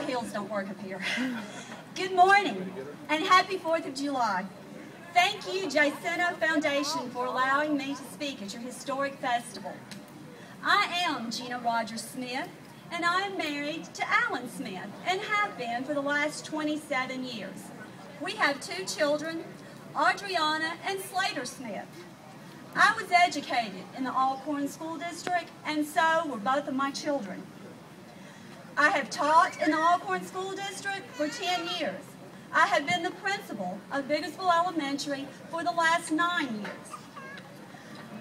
high heels don't work up here. Good morning and happy 4th of July. Thank you, Jacinto Foundation, for allowing me to speak at your historic festival. I am Gina Smith, and I am married to Alan Smith and have been for the last 27 years. We have 2 children, Adriana and Slater Smith. I was educated in the Alcorn School District, and so were both of my children. I have taught in the Alcorn School District for 10 years. I have been the principal of Biggersville Elementary for the last 9 years.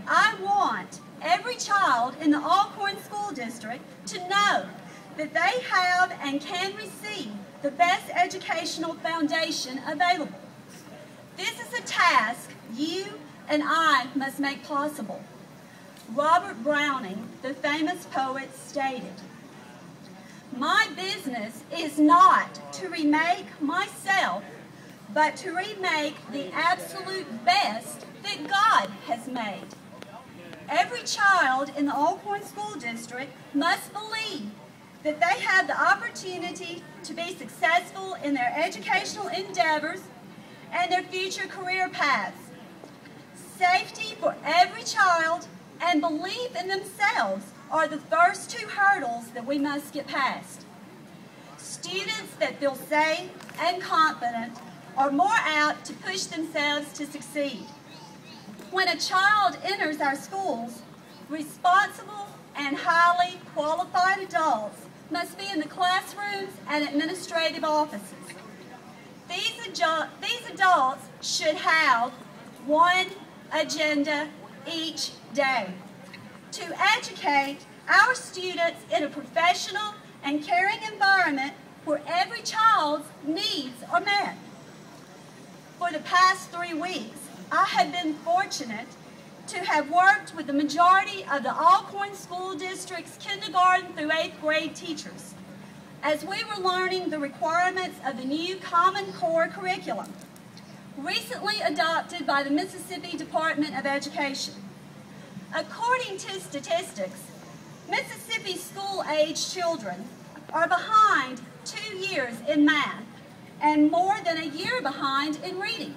I want every child in the Alcorn School District to know that they have and can receive the best educational foundation available. This is a task you and I must make possible. Robert Browning, the famous poet, stated, "My business is not to remake myself, but to remake the absolute best that God has made." Every child in the Alcorn School District must believe that they have the opportunity to be successful in their educational endeavors and their future career paths. Safety for every child and belief in themselves are the first 2 hurdles that we must get past. Students that feel safe and confident are more apt to push themselves to succeed. When a child enters our schools, responsible and highly qualified adults must be in the classrooms and administrative offices. These adults should have one agenda each day: to educate our students in a professional and caring environment where every child's needs are met. For the past 3 weeks, I have been fortunate to have worked with the majority of the Alcorn School District's kindergarten through 8th grade teachers as we were learning the requirements of the new Common Core curriculum, recently adopted by the Mississippi Department of Education. According to statistics, Mississippi school-age children are behind 2 years in math and more than a year behind in reading.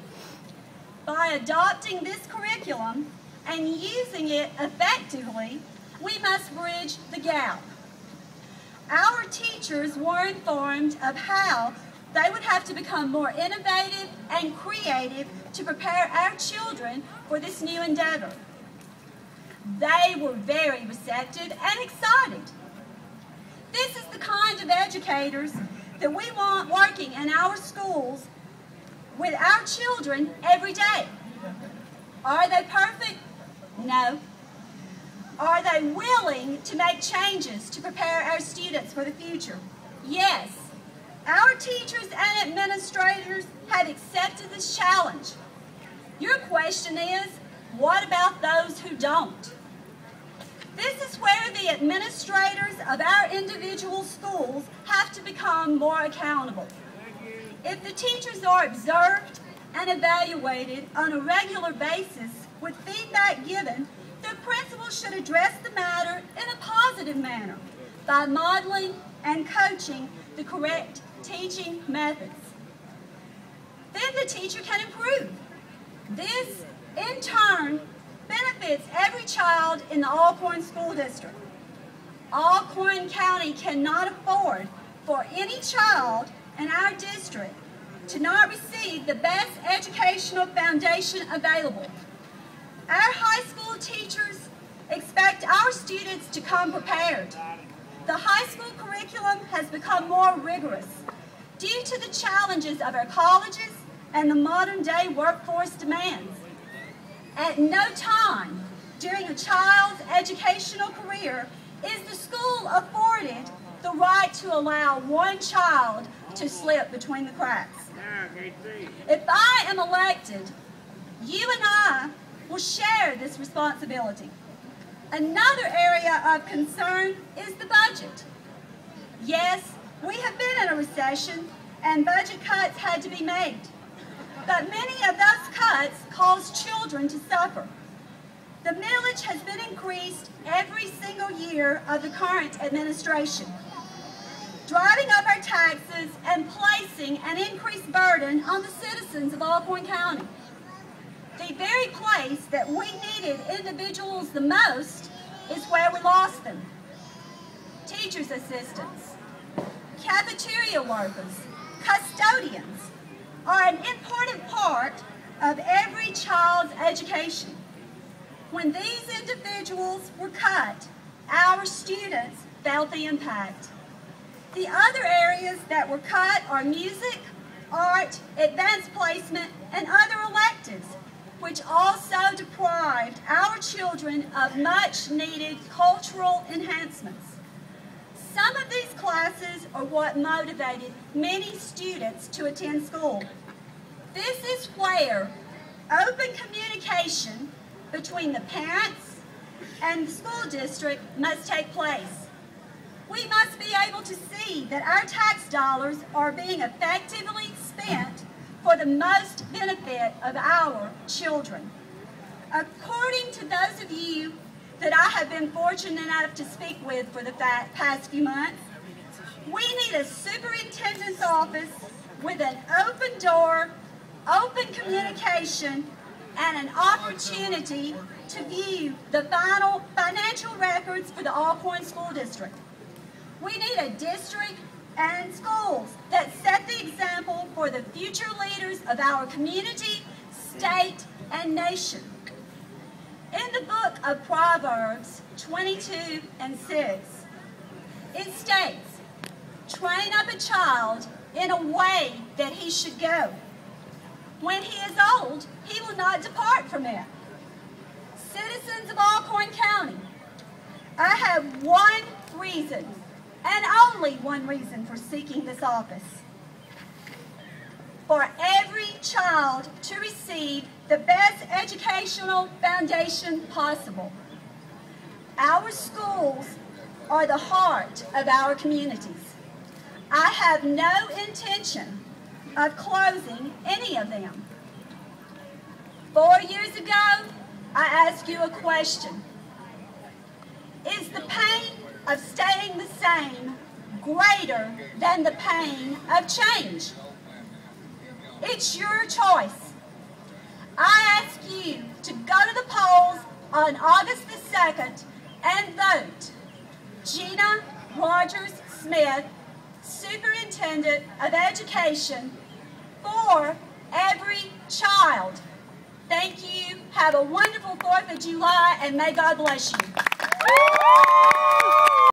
By adopting this curriculum and using it effectively, we must bridge the gap. Our teachers were informed of how they would have to become more innovative and creative to prepare our children for this new endeavor. They were very receptive and excited. This is the kind of educators that we want working in our schools with our children every day. Are they perfect? No. Are they willing to make changes to prepare our students for the future? Yes. Our teachers and administrators have accepted this challenge. Your question is, what about those who don't? This is where the administrators of our individual schools have to become more accountable. If the teachers are observed and evaluated on a regular basis with feedback given, the principal should address the matter in a positive manner by modeling and coaching the correct teaching methods. Then the teacher can improve. This, in turn, benefits every child in the Alcorn School District. Alcorn County cannot afford for any child in our district to not receive the best educational foundation available. Our high school teachers expect our students to come prepared. The high school curriculum has become more rigorous due to the challenges of our colleges and the modern-day workforce demands. At no time during a child's educational career is the school afforded the right to allow one child to slip between the cracks. If I am elected, you and I will share this responsibility. Another area of concern is the budget. Yes, we have been in a recession and budget cuts had to be made. But many of those cuts cause children to suffer. The millage has been increased every single year of the current administration. driving up our taxes and placing an increased burden on the citizens of Alcorn County. The very place that we needed individuals the most is where we lost them. Teachers' assistants, cafeteria workers, custodians are an important part of every child's education. When these individuals were cut, our students felt the impact. The other areas that were cut are music, art, advanced placement, and other electives, which also deprived our children of much-needed cultural enhancements. Some of these classes are what motivated many students to attend school. This is where open communication between the parents and the school district must take place. We must be able to see that our tax dollars are being effectively spent for the most benefit of our children. According to those of you that I have been fortunate enough to speak with for the past few months, we need a superintendent's office with an open door, open communication, and an opportunity to view the final financial records for the Alcorn School District. We need a district and schools that set the example for the future leaders of our community, state, and nation. In the book of Proverbs 22 and 6, it states, "Train up a child in a way that he should go. When he is old, he will not depart from it." Citizens of Alcorn County, I have one reason, and only one reason, for seeking this office: for every child to receive the best educational foundation possible. Our schools are the heart of our communities. I have no intention of closing any of them. 4 years ago, I asked you a question. Is the pain of staying the same greater than the pain of change? It's your choice. I ask you to go to the polls on August the 2nd and vote Gina Rogers-Smith, Superintendent of Education, for every child. Thank you. Have a wonderful 4th of July, and may God bless you.